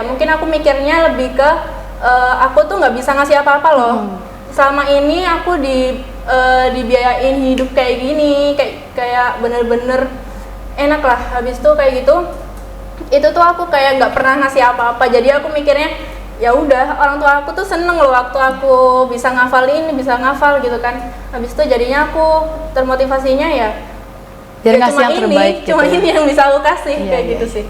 Mungkin aku mikirnya lebih ke aku tuh nggak bisa ngasih apa-apa loh. Selama ini aku dibiayain hidup kayak gini, kayak bener-bener enak lah. Habis itu kayak gitu, itu tuh aku kayak nggak pernah ngasih apa-apa. Jadi aku mikirnya ya udah, orang tua aku tuh seneng loh waktu aku bisa ngafal ini, bisa ngafal gitu kan. Habis itu jadinya aku termotivasinya ya Biar ya ngasih cuma yang ini, terbaik cuma gitu. ini yang bisa aku kasih kayak Iya. gitu sih.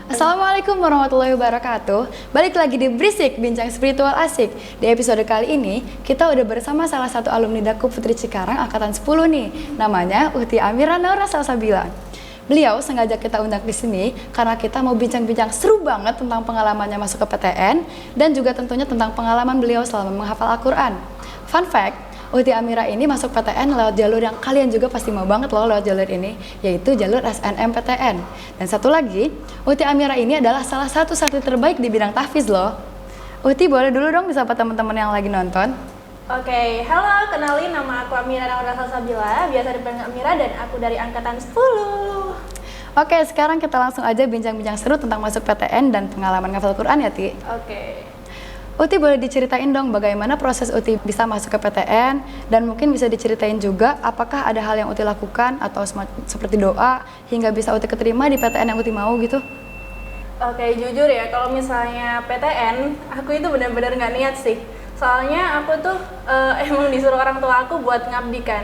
Assalamualaikum warahmatullahi wabarakatuh. Balik lagi di Berisik, Bincang Spiritual Asik. Di episode kali ini, kita udah bersama salah satu alumni Daku Putri Cikarang Angkatan 10 nih. Namanya Uhti Amira Naura Salsabila. Beliau sengaja kita undang di sini karena kita mau bincang-bincang seru banget tentang pengalamannya masuk ke PTN dan juga tentunya tentang pengalaman beliau selama menghafal Al-Quran. Fun fact, Uhti Amira ini masuk PTN lewat jalur yang kalian juga pasti mau banget loh lewat jalur ini, yaitu jalur SNMPTN. Dan satu lagi, Uhti Amira ini adalah salah satu santri terbaik di bidang tahfiz loh. Uhti boleh dulu dong disapa teman-teman yang lagi nonton. Oke, halo, kenalin nama aku Amira Naura Salsabila, biasa dipanggil Amira dan aku dari angkatan 10. Oke, sekarang kita langsung aja bincang-bincang seru tentang masuk PTN dan pengalaman ngafal Quran ya, Ti. Oke. Uti boleh diceritain dong bagaimana proses Uti bisa masuk ke PTN dan mungkin bisa diceritain juga apakah ada hal yang Uti lakukan atau seperti doa hingga bisa Uti keterima di PTN yang Uti mau gitu? Oke, jujur ya, kalau misalnya PTN, aku itu benar-benar nggak niat sih. Soalnya aku tuh emang disuruh orang tua aku buat ngabdi kan.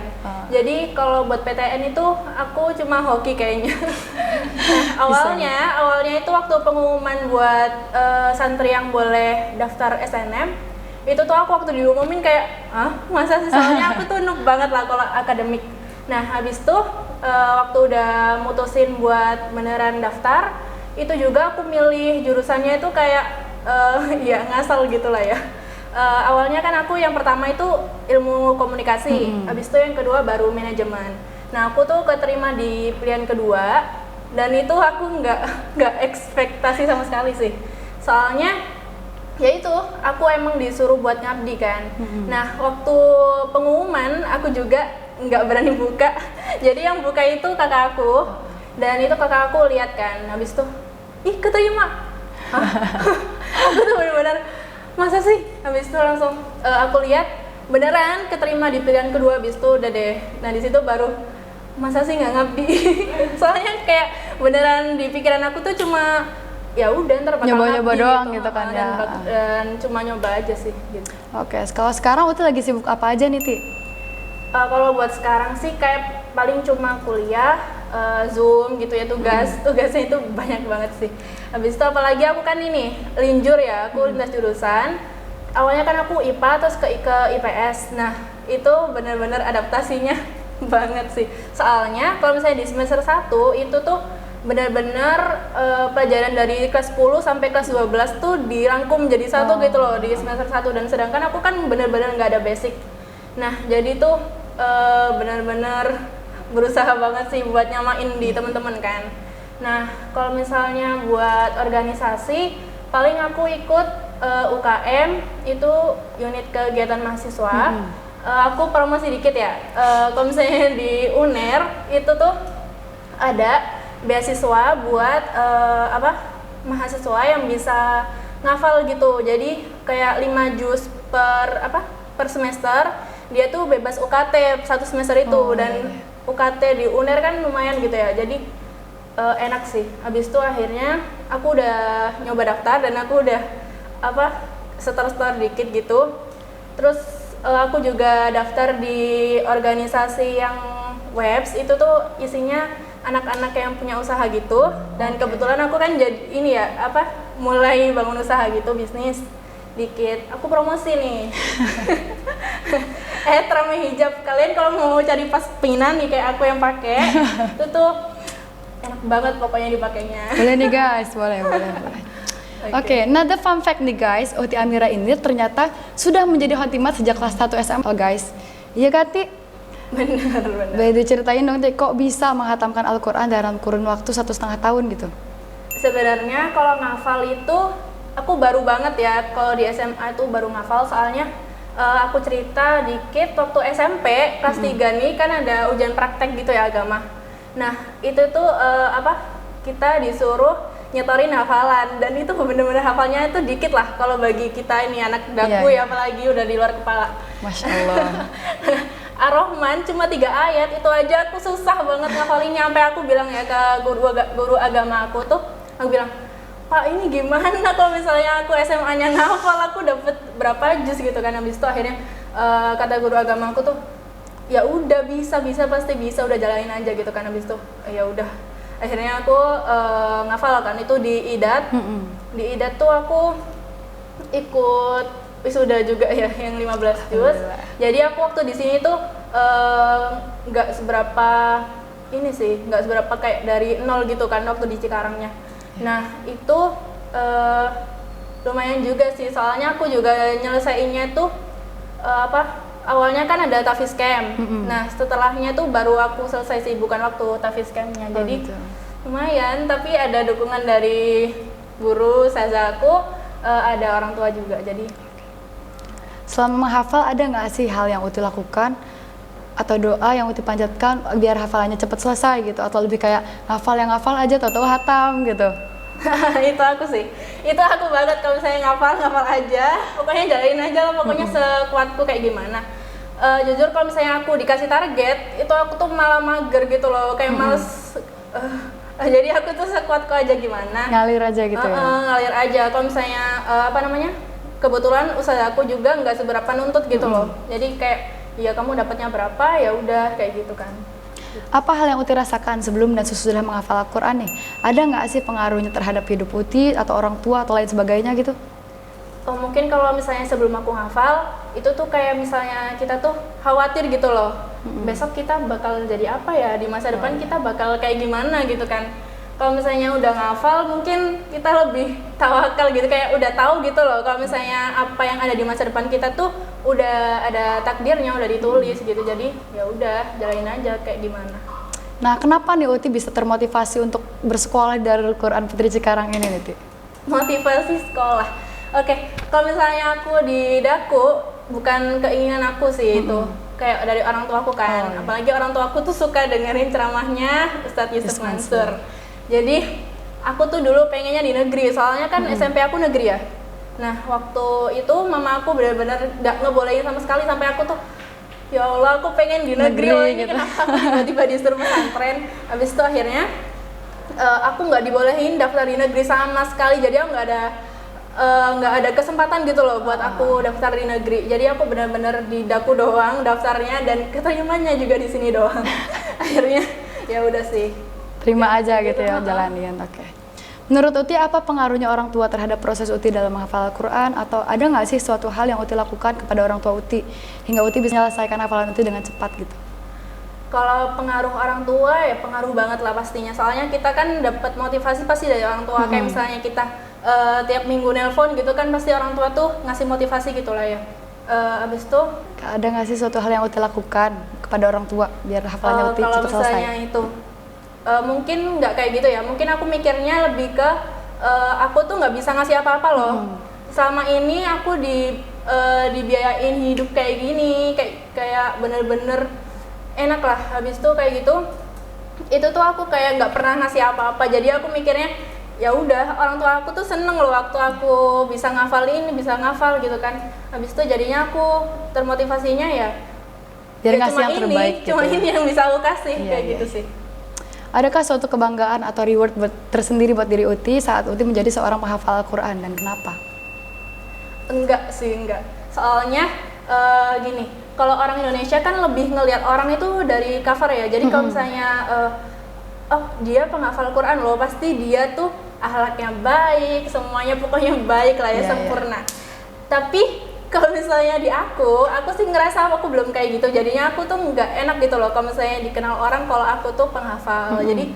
Jadi kalau buat PTN itu aku cuma hoki kayaknya. awalnya itu waktu pengumuman buat santri yang boleh daftar SNM, itu tuh aku waktu diumumin kayak, masa sih? Soalnya aku tuh noob banget lah kalau akademik. Nah, habis tuh waktu udah mutusin buat beneran daftar, itu juga aku milih jurusannya itu kayak ya ngasal gitu lah ya. Awalnya kan aku yang pertama itu ilmu komunikasi, habis itu yang kedua baru manajemen. Nah, aku tuh keterima di pilihan kedua dan itu aku nggak ekspektasi sama sekali sih. Soalnya ya itu aku emang disuruh buat ngabdi kan. Nah, waktu pengumuman aku juga nggak berani buka. Jadi yang buka itu kakak aku dan itu kakak aku lihat kan. Habis itu, ih keterima. Aku tuh benar-benar masa sih? Habis itu langsung aku lihat beneran keterima di pilihan kedua. Habis itu udah deh. Nah di situ baru masa sih nggak ngabdi. Soalnya kayak beneran di pikiran aku tuh cuma ya udah ntar bakal Nyoba-nyoba ngabdi doang gitu kan ya. dan cuma nyoba aja sih gitu. Oke, kalau sekarang Uti lagi sibuk apa aja nih, Ti? Kalau buat sekarang sih kayak paling cuma kuliah, Zoom gitu ya, tugasnya itu banyak banget sih. Habis itu apalagi aku kan ini linjur ya, aku lintas jurusan. Awalnya kan aku IPA terus ke IPS. Nah itu bener-bener adaptasinya banget sih. Soalnya kalau misalnya di semester 1 itu tuh bener-bener pelajaran dari kelas 10 sampai kelas 12 tuh dirangkum jadi satu gitu loh di semester 1. Dan sedangkan aku kan bener-bener nggak ada basic. Nah jadi tuh benar-benar berusaha banget sih buat nyamain di teman-teman kan. Nah kalau misalnya buat organisasi paling aku ikut UKM itu unit kegiatan mahasiswa. Aku promosi dikit ya. Kalau misalnya di UNER itu tuh ada beasiswa buat mahasiswa yang bisa ngafal gitu. Jadi kayak 5 juz per semester. Dia tuh bebas UKT satu semester itu dan UKT di UNER kan lumayan gitu ya, jadi enak sih. Habis itu akhirnya aku udah nyoba daftar dan aku udah setor dikit gitu. Terus aku juga daftar di organisasi yang webs, itu tuh isinya anak-anak yang punya usaha gitu. Dan kebetulan aku kan jadi ini ya mulai bangun usaha gitu, bisnis dikit. Aku promosi nih. Trame hijab, kalian kalau mau cari pasminan nih kayak aku yang pakai itu tuh enak banget pokoknya dipakainya. Boleh nih guys, boleh. Oke, another fun fact nih guys, Uhti Amira ini ternyata sudah menjadi khotimat sejak kelas 1 SMA guys. Iya kan, Ti? Bener. Boleh diceritain dong, Ti, kok bisa menghatamkan Al-Quran dalam kurun waktu 1,5 tahun gitu? Sebenarnya kalau ngafal itu aku baru banget ya, kalau di SMA itu baru ngafal. Soalnya aku cerita dikit, waktu SMP kelas 3 nih kan ada ujian praktek gitu ya agama. Nah itu tuh kita disuruh nyetorin hafalan, dan itu bener-bener hafalnya itu dikit lah kalau bagi kita ini anak daku ya, apalagi udah di luar kepala. Masya Allah. Ar-Rahman cuma 3 ayat, itu aja aku susah banget ngafalinnya, sampai aku bilang ya ke guru agama aku tuh, aku bilang, Pak ini gimana kalau misalnya aku SMA-nya ngafal, aku dapet berapa juz gitu kan. Habis itu akhirnya kata guru agama aku tuh, ya udah bisa pasti bisa, udah jalanin aja gitu kan. Habis itu ya udah, akhirnya aku ngafal kan itu di IDAT. Di IDAT tuh aku ikut wisuda juga ya, yang 15 juz. Jadi aku waktu di sini tuh nggak seberapa ini sih, nggak seberapa kayak dari nol gitu kan waktu di Cikarangnya. Nah itu lumayan juga sih, soalnya aku juga nyelesainnya tuh awalnya kan ada Tafiz Camp. Nah setelahnya tuh baru aku selesai sih, bukan waktu Tafiz Campnya. Jadi gitu. Lumayan, tapi ada dukungan dari guru, ustazah aku, ada orang tua juga. Jadi selama menghafal ada nggak sih hal yang Uti lakukan atau doa yang Uti panjatkan biar hafalannya cepat selesai gitu, atau lebih kayak ngafal aja tahu-tahu hatam gitu? itu aku sih, itu aku banget. Kalau misalnya ngafal aja, pokoknya jalanin aja lah, pokoknya sekuatku kayak gimana. Jujur kalau misalnya aku dikasih target, itu aku tuh malah mager gitu loh, kayak males. Jadi aku tuh sekuatku aja gimana. Ngalir aja gitu ya? Ngalir aja. Kalau misalnya kebetulan usaha aku juga nggak seberapa nuntut gitu loh. Jadi kayak, ya kamu dapatnya berapa, ya udah kayak gitu kan. Apa hal yang Uti rasakan sebelum dan sesudah menghafal Al-Quran nih? Ada nggak sih pengaruhnya terhadap hidup Uti atau orang tua atau lain sebagainya gitu? Mungkin kalau misalnya sebelum aku hafal, itu tuh kayak misalnya kita tuh khawatir gitu loh. Besok kita bakal jadi apa ya, di masa depan kita bakal kayak gimana gitu kan. Kalau misalnya udah ngafal, mungkin kita lebih tawakal gitu, kayak udah tahu gitu loh. Kalau misalnya apa yang ada di masa depan kita tuh udah ada takdirnya, udah ditulis gitu. Jadi ya udah jalanin aja kayak gimana. Nah, kenapa nih Uti bisa termotivasi untuk bersekolah di Darul Quran Putri Cikarang ini nih, Ti? Motivasi sekolah. Oke, kalau misalnya aku di Daku, bukan keinginan aku sih itu. Kayak dari orang tua aku kan. Apalagi orang tua aku tuh suka dengerin ceramahnya Ustadz Yusuf Mansur. Jadi aku tuh dulu pengennya di negeri, soalnya kan SMP aku negeri ya. Nah waktu itu mama aku benar-benar gak ngebolehin sama sekali, sampai aku tuh, ya Allah aku pengen di negeri loh, ini gitu. Kenapa aku tiba-tiba disuruh pesantren. Habis itu akhirnya aku nggak dibolehin daftar di negeri sama sekali, jadi aku nggak ada kesempatan gitu loh buat aku daftar di negeri. Jadi aku benar-benar di Daku doang daftarnya, dan keterimanya juga di sini doang. Akhirnya ya udah sih, terima aja gitu ya, jalanin. Oke. Menurut Uti, apa pengaruhnya orang tua terhadap proses Uti dalam menghafal Al-Quran? Atau ada nggak sih suatu hal yang Uti lakukan kepada orang tua Uti hingga Uti bisa menyelesaikan hafalan Uti dengan cepat gitu? Kalau pengaruh orang tua ya pengaruh banget lah pastinya. Soalnya kita kan dapat motivasi pasti dari orang tua. Kayak misalnya kita tiap minggu nelpon gitu kan, pasti orang tua tuh ngasih motivasi gitu lah ya. Abis itu ada nggak sih suatu hal yang Uti lakukan kepada orang tua biar hafalannya Uti cepat selesai? Kalau misalnya itu mungkin nggak kayak gitu ya, mungkin aku mikirnya lebih ke aku tuh nggak bisa ngasih apa-apa loh. Selama ini aku dibiayain hidup kayak gini, kayak bener-bener enak lah. Habis itu kayak gitu, itu tuh aku kayak nggak pernah ngasih apa-apa. Jadi aku mikirnya ya udah, orang tua aku tuh seneng loh waktu aku bisa ngafal ini, bisa ngafal gitu kan. Habis itu jadinya aku termotivasinya ya biar ngasih yang terbaik ini, cuma ini yang bisa aku kasih, kayak gitu sih. Adakah suatu kebanggaan atau reward tersendiri buat diri Uti saat Uti menjadi seorang penghafal Al-Quran, dan kenapa? Enggak sih, enggak. Soalnya gini, kalau orang Indonesia kan lebih ngelihat orang itu dari cover ya. Jadi kalau misalnya oh dia penghafal Quran loh, pasti dia tuh akhlaknya baik, semuanya pokoknya baik lah ya, sempurna. Tapi kalau misalnya di aku sih ngerasa aku belum kayak gitu. Jadinya aku tuh nggak enak gitu loh kalau misalnya dikenal orang kalau aku tuh penghafal. Jadi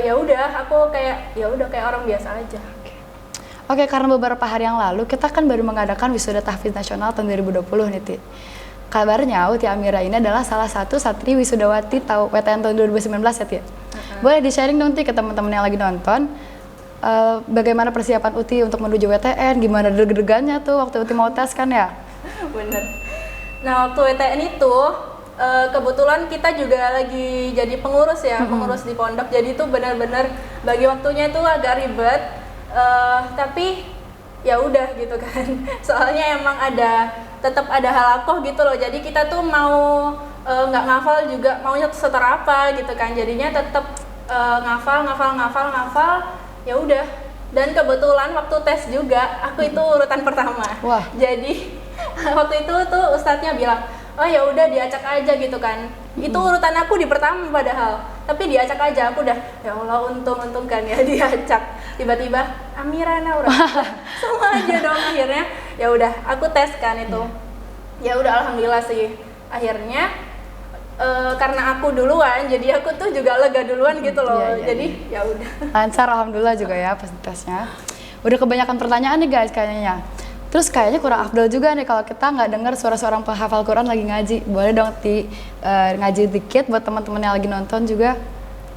ya udah, aku kayak ya udah kayak orang biasa aja. Oke, karena beberapa hari yang lalu kita kan baru mengadakan wisuda tahfiz nasional tahun 2020 nih, Ti. Kabarnya Uti Amira ini adalah salah satu satri wisudawati WTN tahun 2019 ya, Ti. Boleh di-sharing dong, Ti, ke teman-teman yang lagi nonton. Bagaimana persiapan Uti untuk menuju WTN, gimana deg-degannya tuh waktu Uti mau tes kan ya? Bener. Nah waktu WTN itu kebetulan kita juga lagi jadi pengurus ya, pengurus di pondok. Jadi itu benar-benar bagi waktunya itu agak ribet. Tapi ya udah gitu kan. Soalnya emang tetap ada halakoh gitu loh. Jadi kita tuh mau nggak ngafal juga maunya setor apa gitu kan. Jadinya tetap ngafal. Ya udah. Dan kebetulan waktu tes juga aku itu urutan pertama. Wah. Jadi waktu itu tuh ustadznya bilang, oh ya udah diacak aja gitu kan. Itu urutan aku di pertama padahal, tapi diacak aja. Aku udah ya Allah untung kan ya diacak. Tiba-tiba Amira Naura sama aja dong akhirnya. Ya udah aku tes kan itu. Ya udah alhamdulillah sih akhirnya. Karena aku duluan, jadi aku tuh juga lega duluan gitu loh. Jadi ya udah. Lancar alhamdulillah juga ya pas tesnya. Udah kebanyakan pertanyaan nih guys kayaknya. Terus kayaknya kurang afdol juga nih kalau kita nggak dengar suara seorang penghafal Quran lagi ngaji. Boleh dong ngaji dikit buat teman-teman yang lagi nonton juga.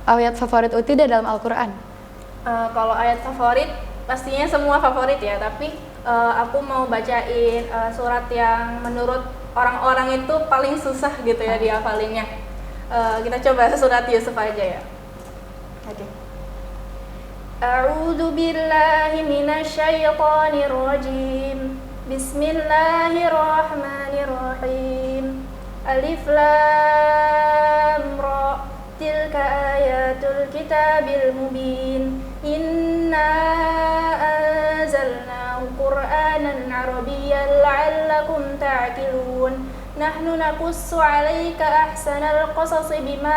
Ayat favorit Uti deh dalam Al-Quran. Kalau ayat favorit pastinya semua favorit ya, tapi aku mau bacain surat yang menurut orang-orang itu paling susah gitu ya dihafalinnya. Kita coba surat Yusuf aja ya. Oke. A'udzu billahi minasyaitonir rajim. Bismillahirrahmanirrahim. Alif lam ra. Tilka ayatul kitabil mubin. Inna anzalnahu Qur'anan Arabiyyan la'allakum ta'qilun. Nahnu naqussu 'alaika ahsanal qasasi bima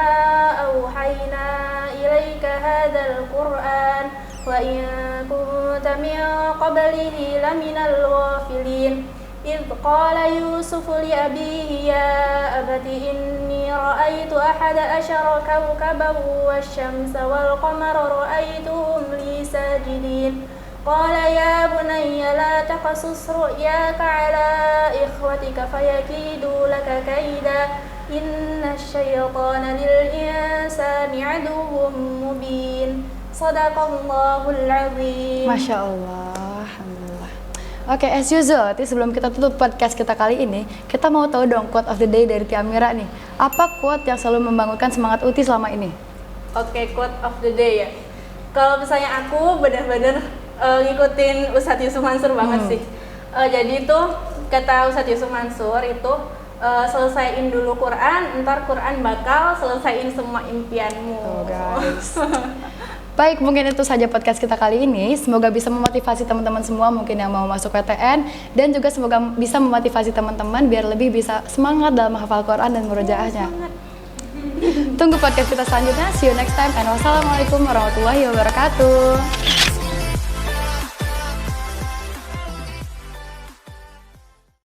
awhayna ilaika hadzal Qur'an wa in kunta min qablihi laminal ghafilin. إذ قال يوسف لأبيه يا أبت إني رأيت 11 كوكبا والشمس والقمر رأيتهم لي ساجدين قال يا بني لا تقصص رؤياك على إخوتك فيكيدوا لك كيدا إن الشيطان للإنسان عدو مبين صدق الله العظيم. Masya Allah. Oke, as usual, sebelum kita tutup podcast kita kali ini, kita mau tahu dong quote of the day dari Tia Amira nih. Apa quote yang selalu membangunkan semangat Uti selama ini? Oke, quote of the day ya. Kalau misalnya aku benar-benar ngikutin Ustadz Yusuf Mansur banget sih. Jadi itu kata Ustadz Yusuf Mansur itu selesaiin dulu Quran, ntar Quran bakal selesaiin semua impianmu. Oh guys. Baik, mungkin itu saja podcast kita kali ini. Semoga bisa memotivasi teman-teman semua mungkin yang mau masuk PTN, dan juga semoga bisa memotivasi teman-teman biar lebih bisa semangat dalam menghafal Quran dan murojaahnya. Tunggu podcast kita selanjutnya. See you next time and wassalamualaikum warahmatullahi wabarakatuh.